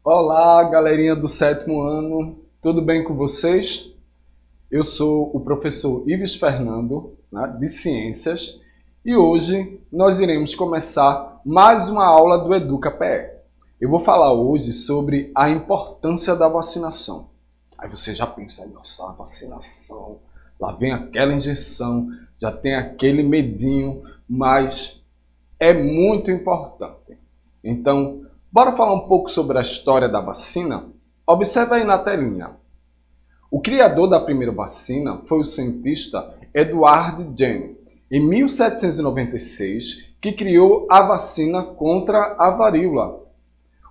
Olá, galerinha do sétimo ano, tudo bem com vocês? Eu sou o professor Ives Fernando, né, de Ciências, e hoje nós iremos começar mais uma aula do EducaPE. Eu vou falar hoje sobre a importância da vacinação. Aí você já pensa, nossa, a vacinação, lá vem aquela injeção, já tem aquele medinho, mas é muito importante. Então, bora falar um pouco sobre a história da vacina? Observe aí na telinha. O criador da primeira vacina foi o cientista Edward Jenner, em 1796, que criou a vacina contra a varíola.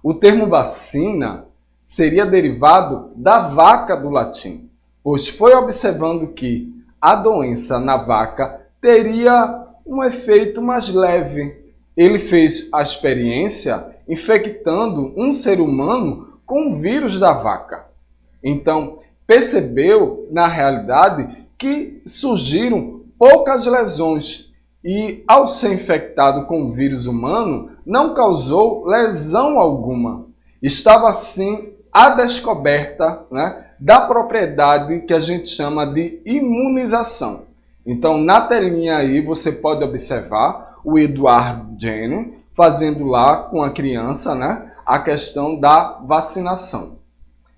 O termo vacina seria derivado da vaca do latim, pois foi observando que a doença na vaca teria um efeito mais leve. Ele fez a experiência infectando um ser humano com o vírus da vaca. Então, percebeu, na realidade, que surgiram poucas lesões e, ao ser infectado com o vírus humano, não causou lesão alguma. Estava, assim, a descoberta, né, da propriedade que a gente chama de imunização. Então, na telinha aí, você pode observar o Edward Jenner fazendo lá com a criança, né, a questão da vacinação.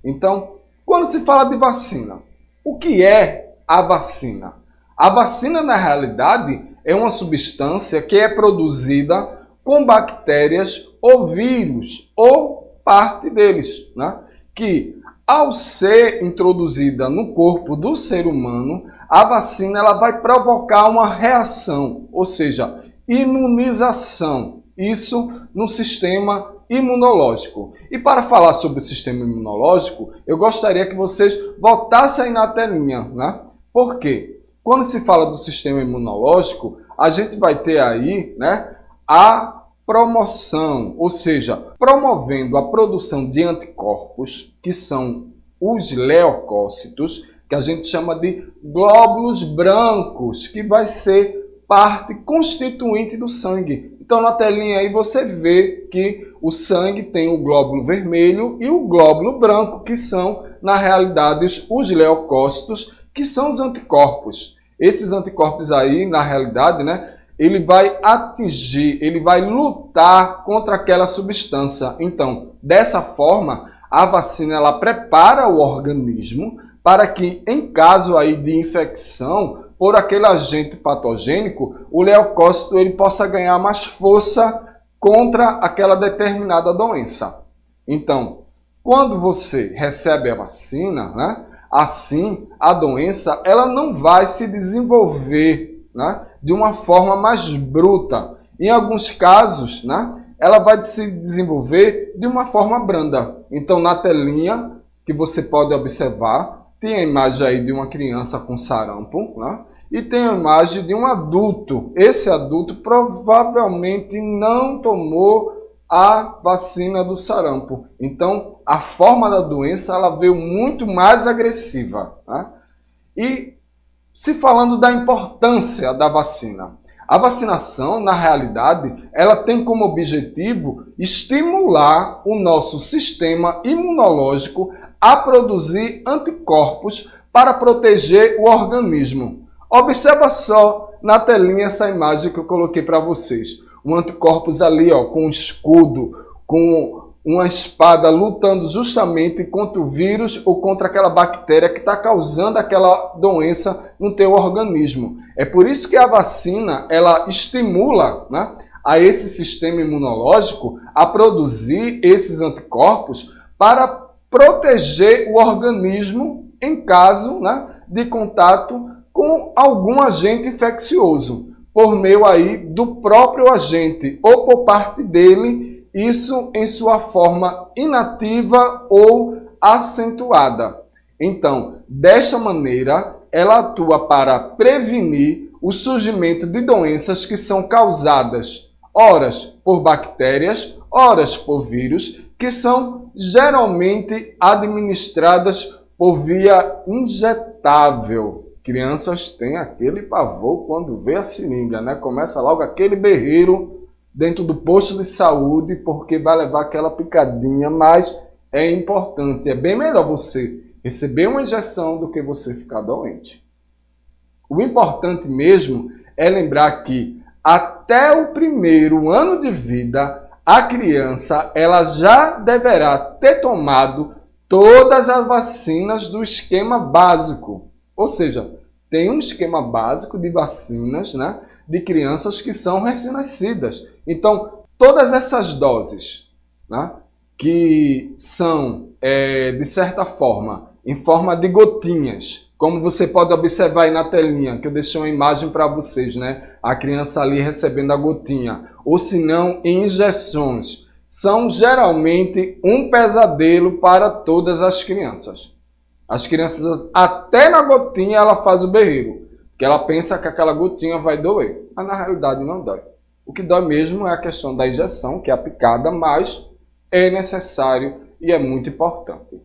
Então, quando se fala de vacina, o que é a vacina? A vacina, na realidade, é uma substância que é produzida com bactérias ou vírus, ou parte deles, né? Que, ao ser introduzida no corpo do ser humano, a vacina ela vai provocar uma reação, ou seja, imunização. Isso no sistema imunológico. E para falar sobre o sistema imunológico, eu gostaria que vocês voltassem aí na telinha, né? Por quê? Quando se fala do sistema imunológico, a gente vai ter aí, né, a promoção, ou seja, promovendo a produção de anticorpos, que são os leucócitos, que a gente chama de glóbulos brancos, que vai ser parte constituinte do sangue. Então, na telinha aí você vê que o sangue tem o glóbulo vermelho e o glóbulo branco, que são, na realidade, os leucócitos, que são os anticorpos. Esses anticorpos aí, na realidade, né, ele vai atingir, ele vai lutar contra aquela substância. Então, dessa forma, a vacina ela prepara o organismo para que, em caso aí de infecção por aquele agente patogênico, o leucócito ele possa ganhar mais força contra aquela determinada doença. Então, quando você recebe a vacina, né, assim a doença ela não vai se desenvolver, né, de uma forma mais bruta. Em alguns casos, né, ela vai se desenvolver de uma forma branda. Então, na telinha que você pode observar, tem a imagem aí de uma criança com sarampo, né? E tem a imagem de um adulto. Esse adulto provavelmente não tomou a vacina do sarampo. Então, a forma da doença ela veio muito mais agressiva, né? E se falando da importância da vacina, a vacinação, na realidade, ela tem como objetivo estimular o nosso sistema imunológico a produzir anticorpos para proteger o organismo. Observa só na telinha essa imagem que eu coloquei para vocês. Um anticorpos ali, ó, com um escudo, com uma espada lutando justamente contra o vírus ou contra aquela bactéria que está causando aquela doença no teu organismo. É por isso que a vacina ela estimula, né, a esse sistema imunológico a produzir esses anticorpos para proteger o organismo em caso, né, de contato com algum agente infeccioso, por meio aí do próprio agente ou por parte dele, isso em sua forma inativa ou acentuada. Então, desta maneira, ela atua para prevenir o surgimento de doenças que são causadas, horas por bactérias, horas por vírus, que são geralmente administradas por via injetável. Crianças têm aquele pavor quando vê a seringa, né? Começa logo aquele berreiro dentro do posto de saúde, porque vai levar aquela picadinha, mas é importante, é bem melhor você receber uma injeção do que você ficar doente. O importante mesmo é lembrar que até o primeiro ano de vida, a criança ela já deverá ter tomado todas as vacinas do esquema básico. Ou seja, tem um esquema básico de vacinas, né, de crianças que são recém-nascidas. Então, todas essas doses, né, que são, de certa forma, em forma de gotinhas, como você pode observar aí na telinha, que eu deixei uma imagem para vocês, né? A criança ali recebendo a gotinha. Ou se não, em injeções. São geralmente um pesadelo para todas as crianças. As crianças, até na gotinha, ela faz o berreiro. Porque ela pensa que aquela gotinha vai doer. Mas na realidade não dói. O que dói mesmo é a questão da injeção, que é a picada, mas é necessário e é muito importante.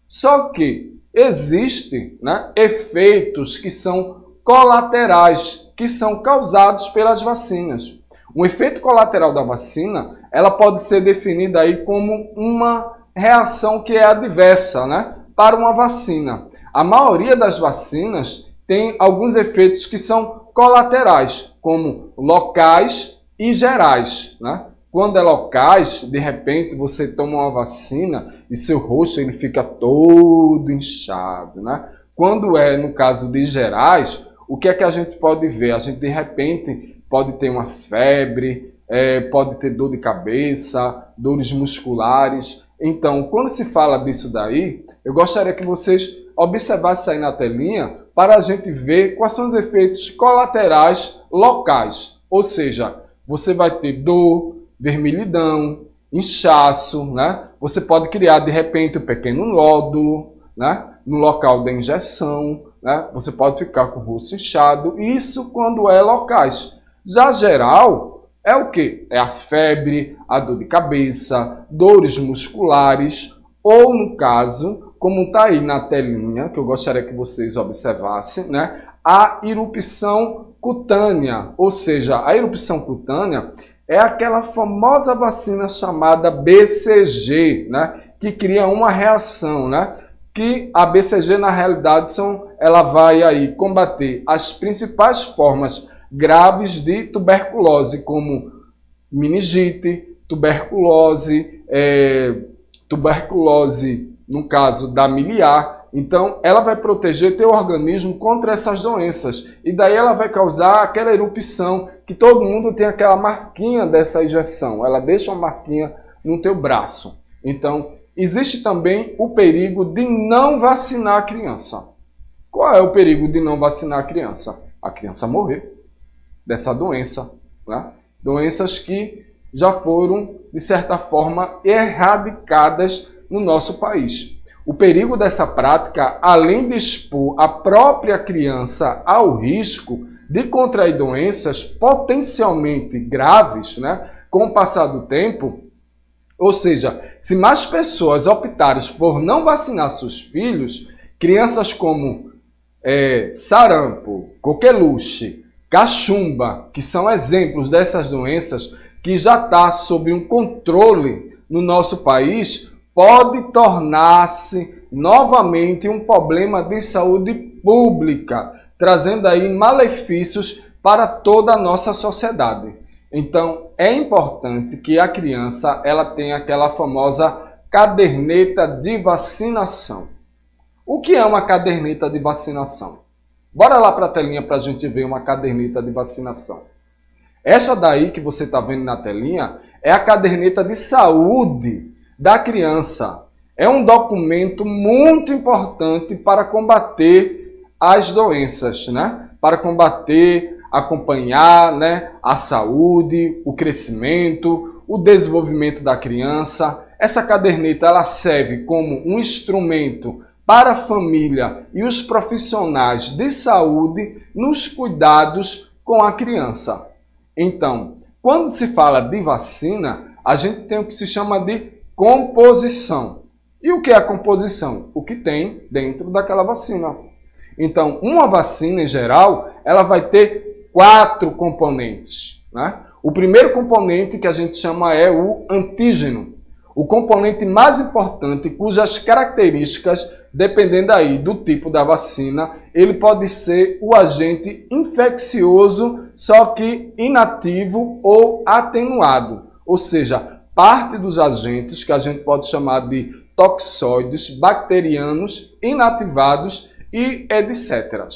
Só que existem, né, efeitos que são colaterais, que são causados pelas vacinas. O efeito colateral da vacina, ela pode ser definida aí como uma reação que é adversa, né, para uma vacina. A maioria das vacinas tem alguns efeitos que são colaterais, como locais e gerais, né? Quando é locais, de repente você toma uma vacina e seu rosto ele fica todo inchado, né? Quando é no caso de gerais, o que é que a gente pode ver? A gente de repente pode ter uma febre, pode ter dor de cabeça, dores musculares. Então, quando se fala disso daí, eu gostaria que vocês observassem aí na telinha para a gente ver quais são os efeitos colaterais locais. Ou seja, você vai ter dor, vermelhidão, inchaço, né? Você pode criar de repente um pequeno nódulo, né, no local da injeção, né? Você pode ficar com o rosto inchado, isso quando é locais. Já geral é o que? É a febre, a dor de cabeça, dores musculares, ou no caso, como está aí na telinha, que eu gostaria que vocês observassem, né, a erupção cutânea, ou seja, a erupção cutânea é aquela famosa vacina chamada BCG, né, que cria uma reação, né, que a BCG na realidade ela vai aí combater as principais formas graves de tuberculose, como meningite, tuberculose no caso da miliar. Então, ela vai proteger teu organismo contra essas doenças. E daí ela vai causar aquela erupção, que todo mundo tem aquela marquinha dessa injeção. Ela deixa uma marquinha no teu braço. Então, existe também o perigo de não vacinar a criança. Qual é o perigo de não vacinar a criança? A criança morrer dessa doença, né? Doenças que já foram, de certa forma, erradicadas no nosso país. O perigo dessa prática, além de expor a própria criança ao risco de contrair doenças potencialmente graves, né, com o passar do tempo, ou seja, se mais pessoas optarem por não vacinar seus filhos, crianças como sarampo, coqueluche, cachumba, que são exemplos dessas doenças que já está sob um controle no nosso país, pode tornar-se novamente um problema de saúde pública, trazendo aí malefícios para toda a nossa sociedade. Então, é importante que a criança ela tenha aquela famosa caderneta de vacinação. O que é uma caderneta de vacinação? Bora lá para a telinha para a gente ver uma caderneta de vacinação. Essa daí que você está vendo na telinha é a caderneta de saúde da criança. É um documento muito importante para combater as doenças, né? Para combater, acompanhar, né, a saúde, o crescimento, o desenvolvimento da criança. Essa caderneta ela serve como um instrumento para a família e os profissionais de saúde nos cuidados com a criança. Então, quando se fala de vacina, a gente tem o que se chama de composição. E o que é a composição? O que tem dentro daquela vacina. Então, uma vacina em geral, ela vai ter 4 componentes, né? O primeiro componente que a gente chama é o antígeno. o componente mais importante, cujas características, dependendo aí do tipo da vacina, ele pode ser o agente infeccioso, só que inativo ou atenuado. Ou seja, parte dos agentes que a gente pode chamar de toxoides, bacterianos, inativados e etc.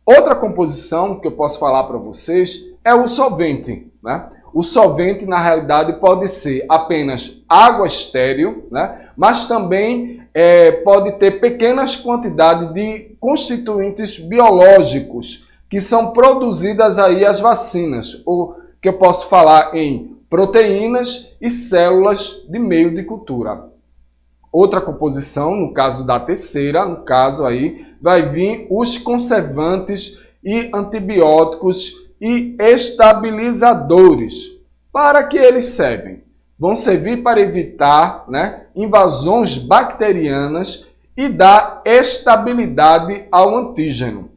Outra composição que eu posso falar para vocês é o solvente, né? O solvente, na realidade, pode ser apenas água estéril, né? Mas também pode ter pequenas quantidades de constituintes biológicos que são produzidas aí as vacinas, ou que eu posso falar em proteínas e células de meio de cultura. Outra composição, no caso da terceira, no caso aí, vai vir os conservantes e antibióticos e estabilizadores. Para que eles servem? Vão servir para evitar, né, invasões bacterianas e dar estabilidade ao antígeno.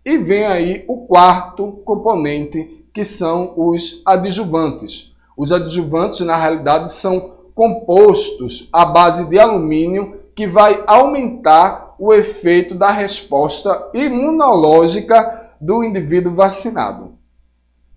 E vem aí o quarto componente, que são os adjuvantes. Os adjuvantes, na realidade, são compostos à base de alumínio que vai aumentar o efeito da resposta imunológica do indivíduo vacinado.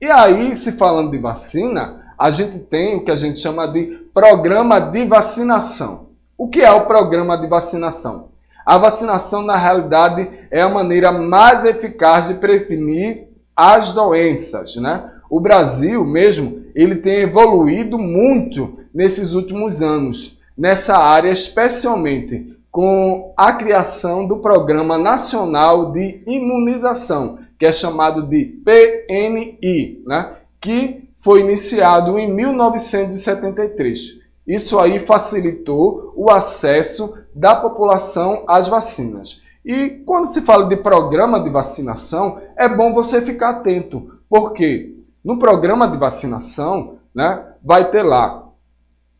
E aí, se falando de vacina, a gente tem o que a gente chama de programa de vacinação. O que é o programa de vacinação? A vacinação, na realidade, é a maneira mais eficaz de prevenir as doenças, né? O Brasil mesmo, ele tem evoluído muito nesses últimos anos, nessa área, especialmente com a criação do Programa Nacional de Imunização, que é chamado de PNI, né? Que foi iniciado em 1973. Isso aí facilitou o acesso da população às vacinas. E quando se fala de programa de vacinação, é bom você ficar atento, porque no programa de vacinação, né, vai ter lá,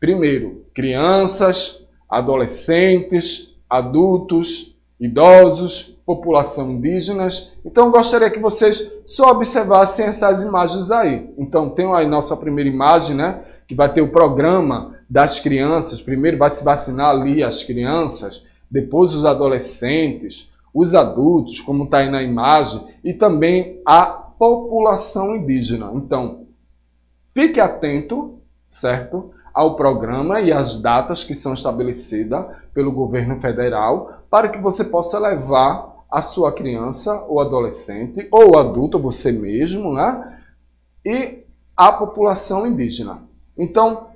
primeiro, crianças, adolescentes, adultos, idosos, população indígenas. Então, eu gostaria que vocês só observassem essas imagens aí. Então, tem aí nossa primeira imagem, né, que vai ter o programa das crianças. Primeiro vai se vacinar ali as crianças, depois os adolescentes, os adultos, como está aí na imagem, e também a população indígena. Então, fique atento, certo, ao programa e às datas que são estabelecidas pelo governo federal para que você possa levar a sua criança ou adolescente ou adulto, você mesmo, né, e a população indígena. Então,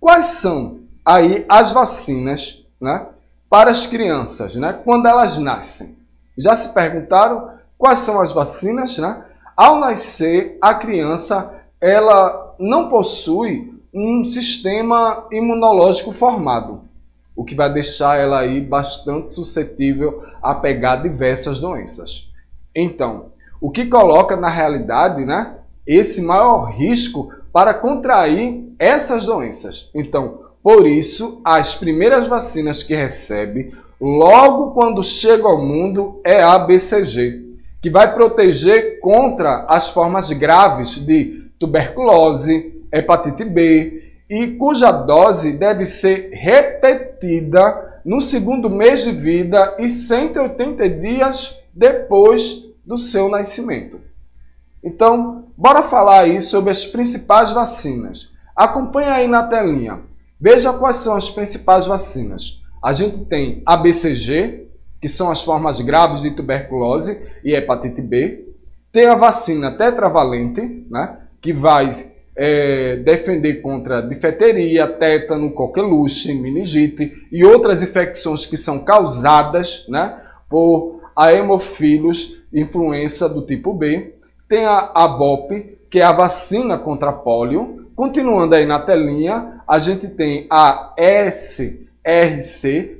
quais são aí as vacinas, né, para as crianças, né, quando elas nascem? Já se perguntaram quais são as vacinas, né? Ao nascer, a criança ela não possui um sistema imunológico formado, o que vai deixar ela aí bastante suscetível a pegar diversas doenças. Então, o que coloca na realidade, né, esse maior risco para contrair essas doenças. Então, por isso, as primeiras vacinas que recebe logo quando chega ao mundo é a BCG, que vai proteger contra as formas graves de tuberculose, hepatite B, e cuja dose deve ser repetida no segundo mês de vida e 180 dias depois do seu nascimento. Então, bora falar aí sobre as principais vacinas. Acompanhe aí na telinha. Veja quais são as principais vacinas. A gente tem a BCG, que são as formas graves de tuberculose e hepatite B. Tem a vacina tetravalente, né, que vai defender contra difteria, tétano, coqueluche, meningite e outras infecções que são causadas, né, por haemofilos influenza do tipo B. Tem a ABOP, que é a vacina contra pólio. Continuando aí na telinha, a gente tem a SRC,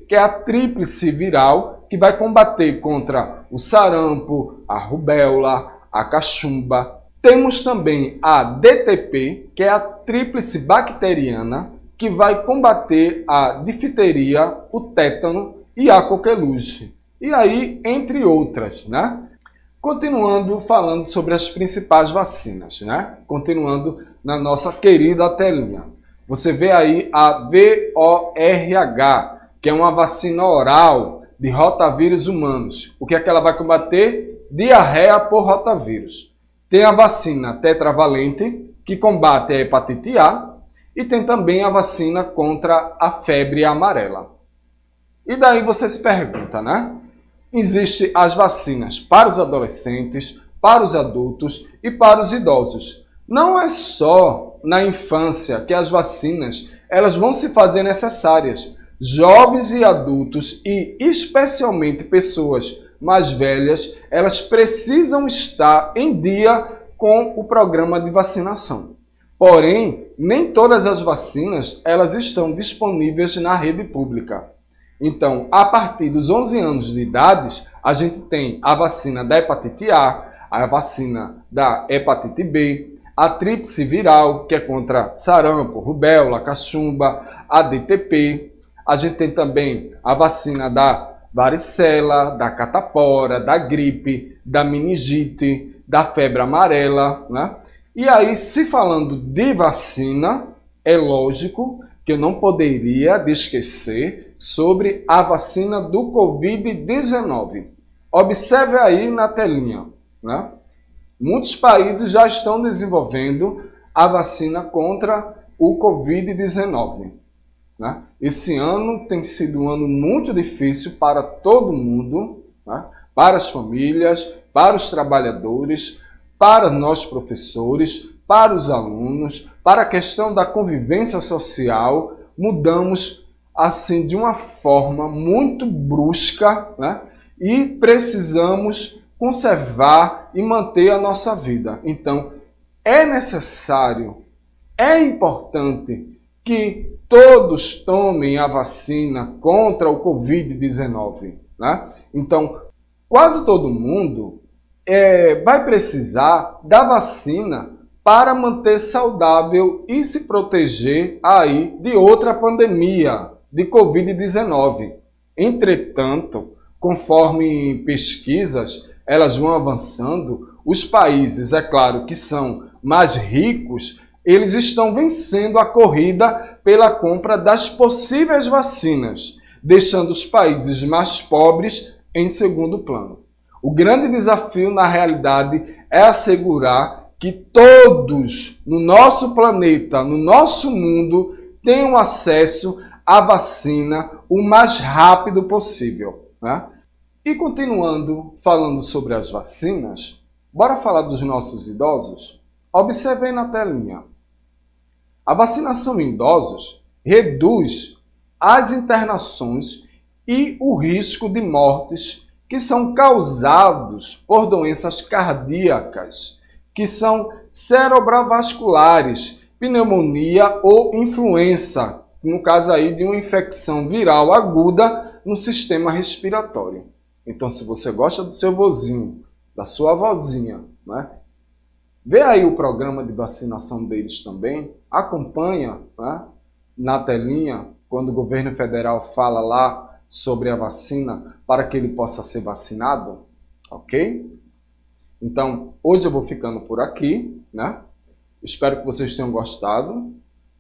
que é a tríplice viral, que vai combater contra o sarampo, a rubéola, a cachumba. Temos também a DTP, que é a tríplice bacteriana, que vai combater a difteria, o tétano e a coqueluche. E aí, entre outras, né? Continuando falando sobre as principais vacinas, né? Continuando na nossa querida telinha. Você vê aí a VORH, que é uma vacina oral de rotavírus humanos. O que é que ela vai combater? Diarreia por rotavírus. Tem a vacina tetravalente, que combate a hepatite A, e tem também a vacina contra a febre amarela. E daí você se pergunta, né? Existem as vacinas para os adolescentes, para os adultos e para os idosos. Não é só na infância que as vacinas elas vão se fazer necessárias. Jovens e adultos e especialmente pessoas mais velhas, elas precisam estar em dia com o programa de vacinação. Porém, nem todas as vacinas elas estão disponíveis na rede pública. Então, a partir dos 11 anos de idade, a gente tem a vacina da hepatite A vacina da hepatite B, a tríplice viral, que é contra sarampo, rubéola, cachumba, a DTP. A gente tem também a vacina da varicela, da catapora, da gripe, da meningite, da febre amarela, né? E aí, se falando de vacina, é lógico que eu não poderia esquecer sobre a vacina do Covid-19. Observe aí na telinha, né? Muitos países já estão desenvolvendo a vacina contra o Covid-19. Né? Esse ano tem sido um ano muito difícil para todo mundo, né? Para as famílias, para os trabalhadores, para nós professores, para os alunos, para a questão da convivência social. Mudamos assim de uma forma muito brusca, né? E precisamos conservar e manter a nossa vida. Então, é necessário, é importante que todos tomem a vacina contra o Covid-19. Né? Então, quase todo mundo vai precisar da vacina para manter saudável e se proteger aí de outra pandemia, de Covid-19. Entretanto, conforme pesquisas elas vão avançando, os países, é claro, que são mais ricos, eles estão vencendo a corrida pela compra das possíveis vacinas, deixando os países mais pobres em segundo plano. O grande desafio, na realidade, é assegurar que todos no nosso planeta, no nosso mundo, tenham acesso à vacina o mais rápido possível, né? E continuando falando sobre as vacinas, bora falar dos nossos idosos? Observem na telinha. A vacinação em idosos reduz as internações e o risco de mortes que são causados por doenças cardíacas, que são cerebrovasculares, pneumonia ou influenza, no caso aí de uma infecção viral aguda no sistema respiratório. Então, se você gosta do seu vozinho, da sua avózinha, né? Vê aí o programa de vacinação deles também, acompanha, né, na telinha, quando o governo federal fala lá sobre a vacina, para que ele possa ser vacinado, ok? Então, hoje eu vou ficando por aqui, né? Espero que vocês tenham gostado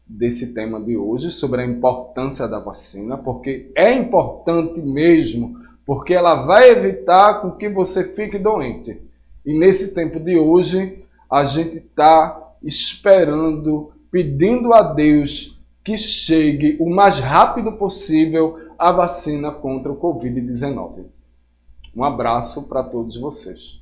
desse tema de hoje, sobre a importância da vacina, porque é importante mesmo, porque ela vai evitar com que você fique doente. E nesse tempo de hoje, a gente está esperando, pedindo a Deus que chegue o mais rápido possível a vacina contra o Covid-19. Um abraço para todos vocês.